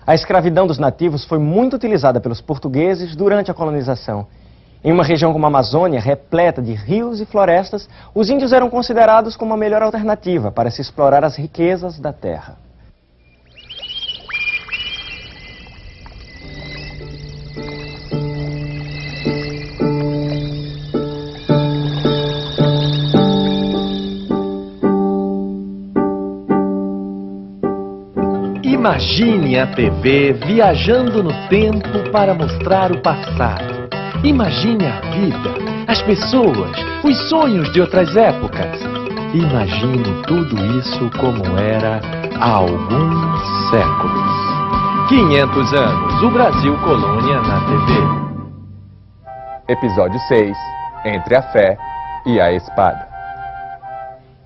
A escravidão dos nativos foi muito utilizada pelos portugueses durante a colonização. Em uma região como a Amazônia, repleta de rios e florestas, os índios eram considerados como a melhor alternativa para se explorar as riquezas da terra. Imagine a TV viajando no tempo para mostrar o passado. Imagine a vida, as pessoas, os sonhos de outras épocas. Imagine tudo isso como era há alguns séculos. 500 anos, o Brasil colônia na TV. Episódio 6, Entre a Fé e a Espada.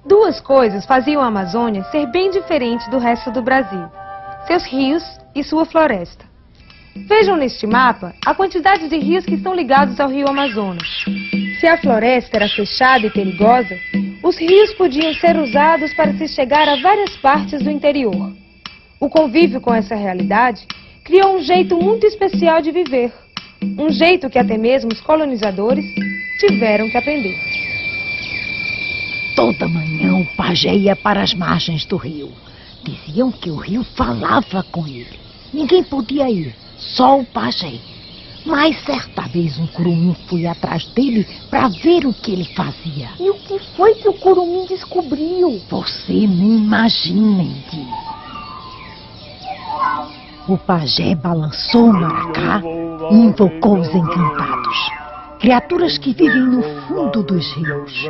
Duas coisas faziam a Amazônia ser bem diferente do resto do Brasil: seus rios e sua floresta. Vejam neste mapa a quantidade de rios que estão ligados ao rio Amazonas. Se a floresta era fechada e perigosa, os rios podiam ser usados para se chegar a várias partes do interior. O convívio com essa realidade criou um jeito muito especial de viver. Um jeito que até mesmo os colonizadores tiveram que aprender. Toda manhã o pajé ia para as margens do rio. Diziam que o rio falava com ele. Ninguém podia ir, só o pajé. Mas certa vez um curumim foi atrás dele para ver o que ele fazia. E o que foi que o curumim descobriu? Você nem imagina, Indi. O pajé balançou o maracá e invocou os encantados, criaturas que vivem no fundo dos rios.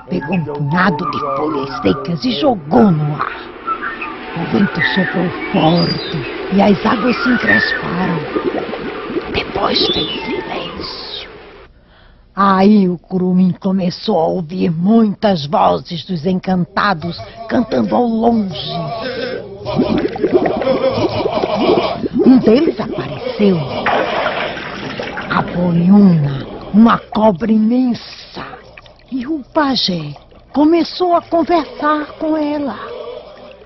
Pegou um punhado de folhas secas e jogou no ar. O vento soprou forte e as águas se encresparam. Depois fez silêncio. Aí o curumim começou a ouvir muitas vozes dos encantados cantando ao longe. Um deles apareceu. A boiuna, uma cobra imensa. E o pajé começou a conversar com ela.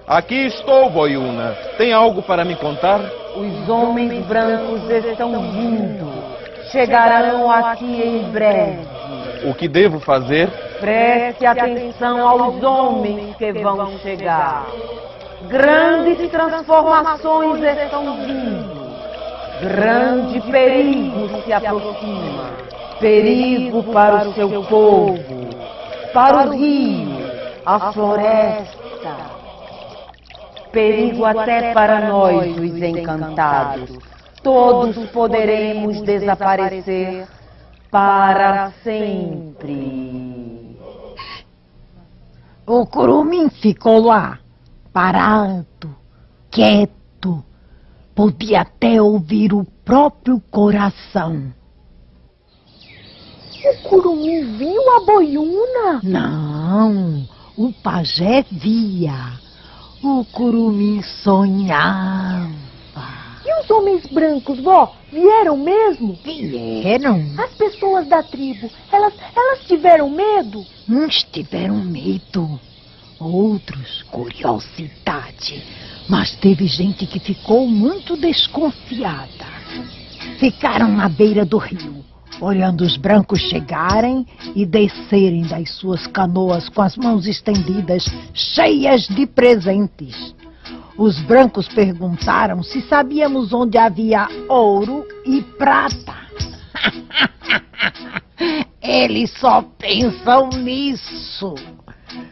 Aqui estou, boiuna. Tem algo para me contar? Os homens brancos estão vindo. Chegarão aqui em breve. O que devo fazer? Preste atenção aos homens que vão chegar. Grandes transformações estão vindo. Grande perigo se aproxima. Perigo para o seu povo, para os rios, a floresta. Perigo até para nós, os encantados. Todos poderemos desaparecer para sempre. O curumim ficou lá, parado, quieto. Podia até ouvir o próprio coração. O curumim viu a boiuna? Não, o pajé via. O curumim sonhava. E os homens brancos, vó, vieram mesmo? Vieram. As pessoas da tribo, elas tiveram medo? Uns tiveram medo, outros curiosidade. Mas teve gente que ficou muito desconfiada. Ficaram na beira do rio, olhando os brancos chegarem e descerem das suas canoas com as mãos estendidas, cheias de presentes. Os brancos perguntaram se sabíamos onde havia ouro e prata. Eles só pensam nisso.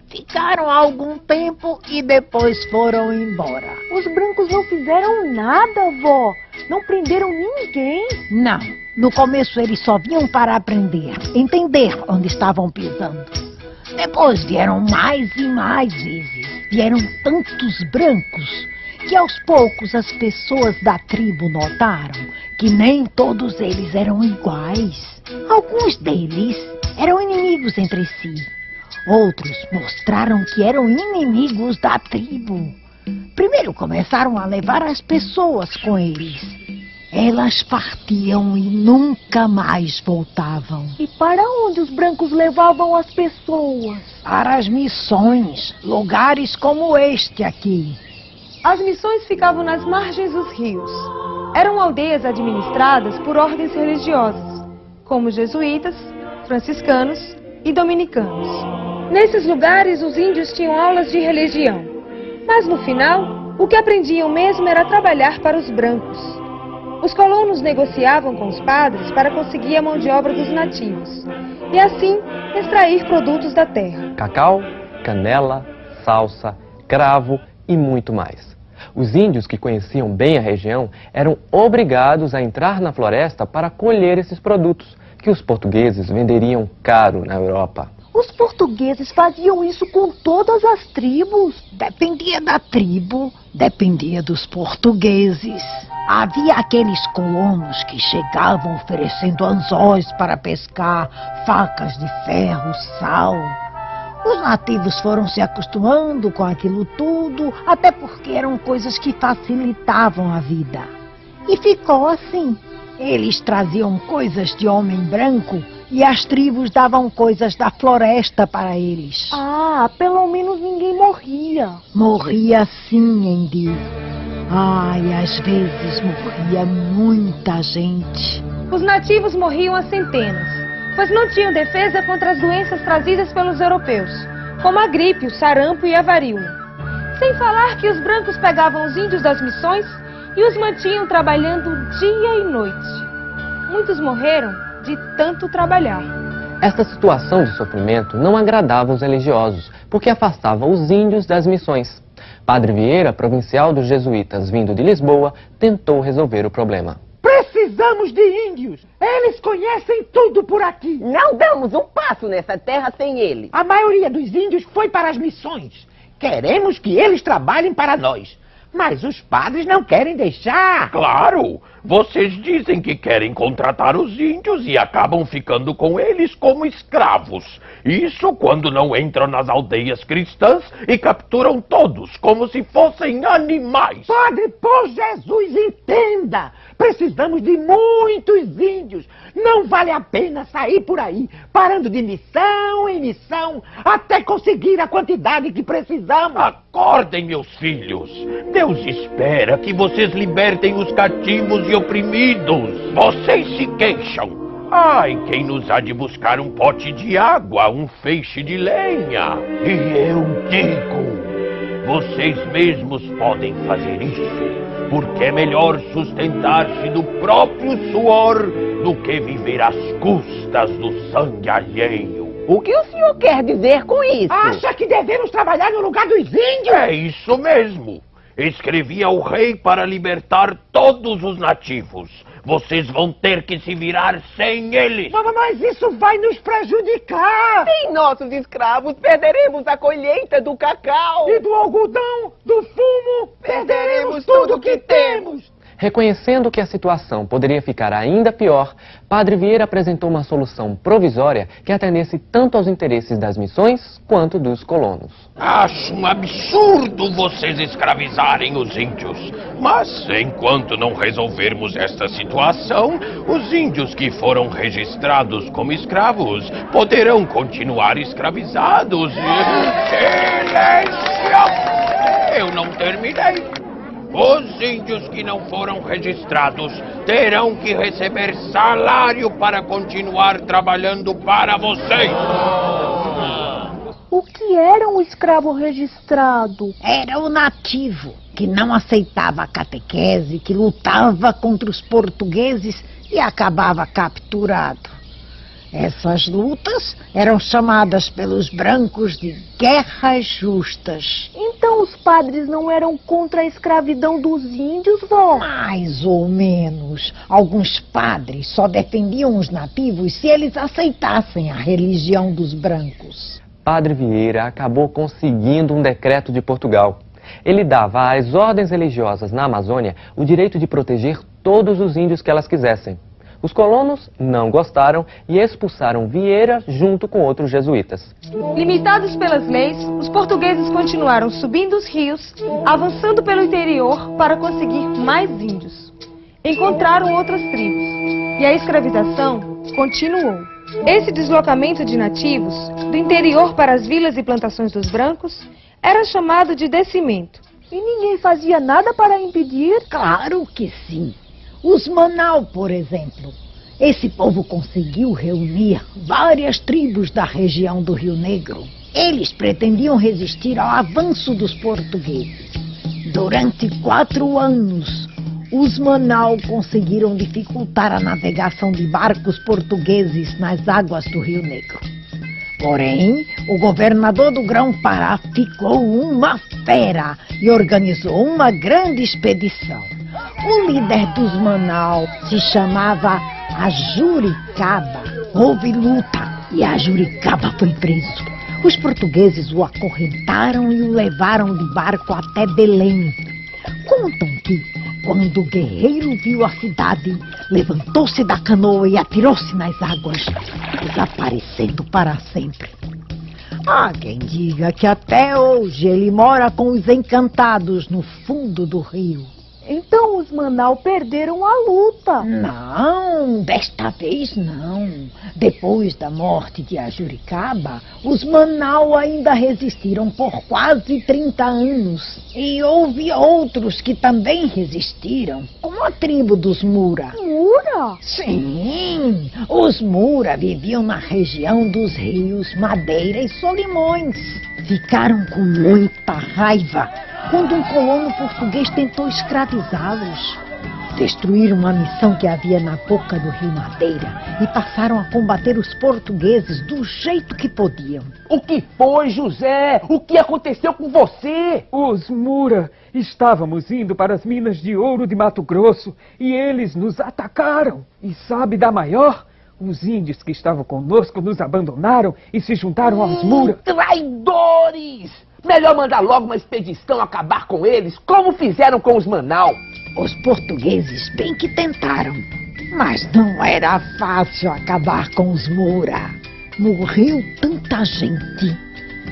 Ficaram algum tempo e depois foram embora. Os brancos não fizeram nada, vó. Não prenderam ninguém. Não. No começo eles só vinham para aprender, entender onde estavam pisando. Depois vieram mais e mais vezes. Vieram tantos brancos que aos poucos as pessoas da tribo notaram que nem todos eles eram iguais. Alguns deles eram inimigos entre si. Outros mostraram que eram inimigos da tribo. Primeiro começaram a levar as pessoas com eles. Elas partiam e nunca mais voltavam. E para onde os brancos levavam as pessoas? Para as missões, lugares como este aqui. As missões ficavam nas margens dos rios. Eram aldeias administradas por ordens religiosas, como jesuítas, franciscanos e dominicanos. Nesses lugares, os índios tinham aulas de religião, mas no final, o que aprendiam mesmo era trabalhar para os brancos. Os colonos negociavam com os padres para conseguir a mão de obra dos nativos e assim extrair produtos da terra. Cacau, canela, salsa, cravo e muito mais. Os índios que conheciam bem a região eram obrigados a entrar na floresta para colher esses produtos, que os portugueses venderiam caro na Europa. Os portugueses faziam isso com todas as tribos. Dependia da tribo, dependia dos portugueses. Havia aqueles colonos que chegavam oferecendo anzóis para pescar, facas de ferro, sal. Os nativos foram se acostumando com aquilo tudo, até porque eram coisas que facilitavam a vida. E ficou assim. Eles traziam coisas de homem branco e as tribos davam coisas da floresta para eles. Ah, pelo menos ninguém morria. Morria sim, Andy. Ai, às vezes morria muita gente. Os nativos morriam a centenas, pois não tinham defesa contra as doenças trazidas pelos europeus, como a gripe, o sarampo e a varíola. Sem falar que os brancos pegavam os índios das missões e os mantinham trabalhando dia e noite. Muitos morreram de tanto trabalhar. Esta situação de sofrimento não agradava os religiosos, porque afastava os índios das missões. Padre Vieira, provincial dos jesuítas vindo de Lisboa, tentou resolver o problema. Precisamos de índios. Eles conhecem tudo por aqui. Não damos um passo nessa terra sem eles. A maioria dos índios foi para as missões. Queremos que eles trabalhem para nós. Mas os padres não querem deixar. Claro! Vocês dizem que querem contratar os índios e acabam ficando com eles como escravos. Isso quando não entram nas aldeias cristãs e capturam todos como se fossem animais. Padre, por Jesus, entenda! Precisamos de muitos índios. Não vale a pena sair por aí, parando de missão em missão, até conseguir a quantidade que precisamos. Acordem, meus filhos. Deus espera que vocês libertem os cativos e oprimidos. Vocês se queixam. Ai, quem nos há de buscar um pote de água, um feixe de lenha? E eu digo, vocês mesmos podem fazer isso. Porque é melhor sustentar-se do próprio suor do que viver às custas do sangue alheio. O que o senhor quer dizer com isso? Acha que devemos trabalhar no lugar dos índios? É isso mesmo. Escrevi ao rei para libertar todos os nativos. Vocês vão ter que se virar sem eles. Mas isso vai nos prejudicar. Sem nossos escravos, perderemos a colheita do cacau. E do algodão, do fumo, perderemos tudo que temos. Reconhecendo que a situação poderia ficar ainda pior, Padre Vieira apresentou uma solução provisória que atendesse tanto aos interesses das missões quanto dos colonos. Acho um absurdo vocês escravizarem os índios. Mas, enquanto não resolvermos esta situação, os índios que foram registrados como escravos poderão continuar escravizados. Silêncio! Eu não terminei. Os índios que não foram registrados terão que receber salário para continuar trabalhando para vocês. O que era um escravo registrado? Era o nativo, que não aceitava a catequese, que lutava contra os portugueses e acabava capturado. Essas lutas eram chamadas pelos brancos de guerras justas. Então os padres não eram contra a escravidão dos índios, vó? Mais ou menos. Alguns padres só defendiam os nativos se eles aceitassem a religião dos brancos. Padre Vieira acabou conseguindo um decreto de Portugal. Ele dava às ordens religiosas na Amazônia o direito de proteger todos os índios que elas quisessem. Os colonos não gostaram e expulsaram Vieira junto com outros jesuítas. Limitados pelas leis, os portugueses continuaram subindo os rios, avançando pelo interior para conseguir mais índios. Encontraram outras tribos e a escravização continuou. Esse deslocamento de nativos do interior para as vilas e plantações dos brancos era chamado de descimento E ninguém fazia nada para impedir? Claro que sim. Os Manaus, por exemplo. Esse povo conseguiu reunir várias tribos da região do Rio Negro. Eles pretendiam resistir ao avanço dos portugueses. Durante 4 anos, os Manaus conseguiram dificultar a navegação de barcos portugueses nas águas do Rio Negro. Porém, o governador do Grão-Pará ficou uma fera e organizou uma grande expedição. O líder dos Manaus se chamava Ajuricaba. Houve luta e Ajuricaba foi preso. Os portugueses o acorrentaram e o levaram de barco até Belém. Contam que, quando o guerreiro viu a cidade, levantou-se da canoa e atirou-se nas águas, desaparecendo para sempre. Há quem diga que até hoje ele mora com os encantados no fundo do rio. Então os Manaus perderam a luta. Não, desta vez não. Depois da morte de Ajuricaba, os Manaus ainda resistiram por quase 30 anos. E houve outros que também resistiram, como a tribo dos Mura. Mura? Sim, os Mura viviam na região dos rios Madeira e Solimões. Ficaram com muita raiva quando um colono português tentou escravizá-los. Destruíram uma missão que havia na boca do rio Madeira e passaram a combater os portugueses do jeito que podiam. O que foi, José? O que aconteceu com você? Os Mura, estávamos indo para as minas de ouro de Mato Grosso e eles nos atacaram. E sabe da maior? Os índios que estavam conosco nos abandonaram e se juntaram aos Mura. Traidores! Melhor mandar logo uma expedição acabar com eles, como fizeram com os Manaus. Os portugueses bem que tentaram, mas não era fácil acabar com os Mura. Morreu tanta gente,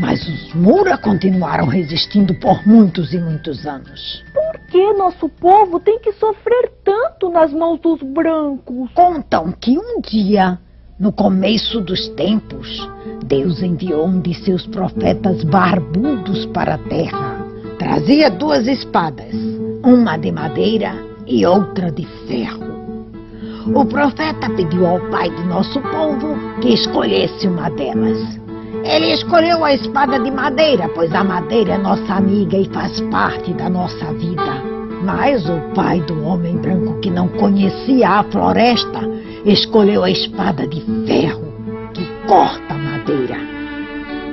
mas os Mura continuaram resistindo por muitos e muitos anos. Por que nosso povo tem que sofrer tanto nas mãos dos brancos? Contam que um dia, no começo dos tempos, Deus enviou um de seus profetas barbudos para a terra. Trazia 2 espadas, uma de madeira e outra de ferro. O profeta pediu ao pai do nosso povo que escolhesse uma delas. Ele escolheu a espada de madeira, pois a madeira é nossa amiga e faz parte da nossa vida. Mas o pai do homem branco, que não conhecia a floresta, escolheu a espada de ferro, que corta a madeira.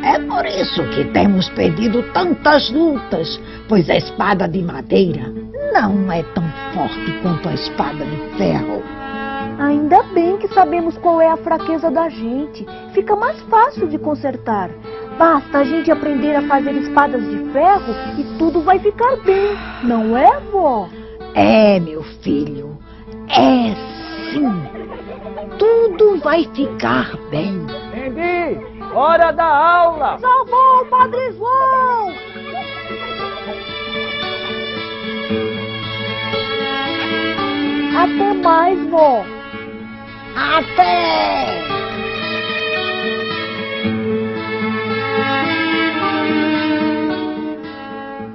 É por isso que temos perdido tantas lutas, pois a espada de madeira não é tão forte quanto a espada de ferro. Ainda bem que sabemos qual é a fraqueza da gente. Fica mais fácil de consertar. Basta a gente aprender a fazer espadas de ferro e tudo vai ficar bem. Não é, vó? É, meu filho. É sim. Tudo vai ficar bem. Entendi. Hora da aula. Salvou o Padre João! Até mais, vó. Até!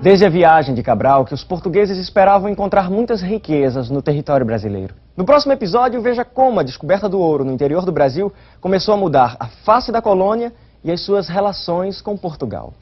Desde a viagem de Cabral, que os portugueses esperavam encontrar muitas riquezas no território brasileiro. No próximo episódio, veja como a descoberta do ouro no interior do Brasil começou a mudar a face da colônia e as suas relações com Portugal.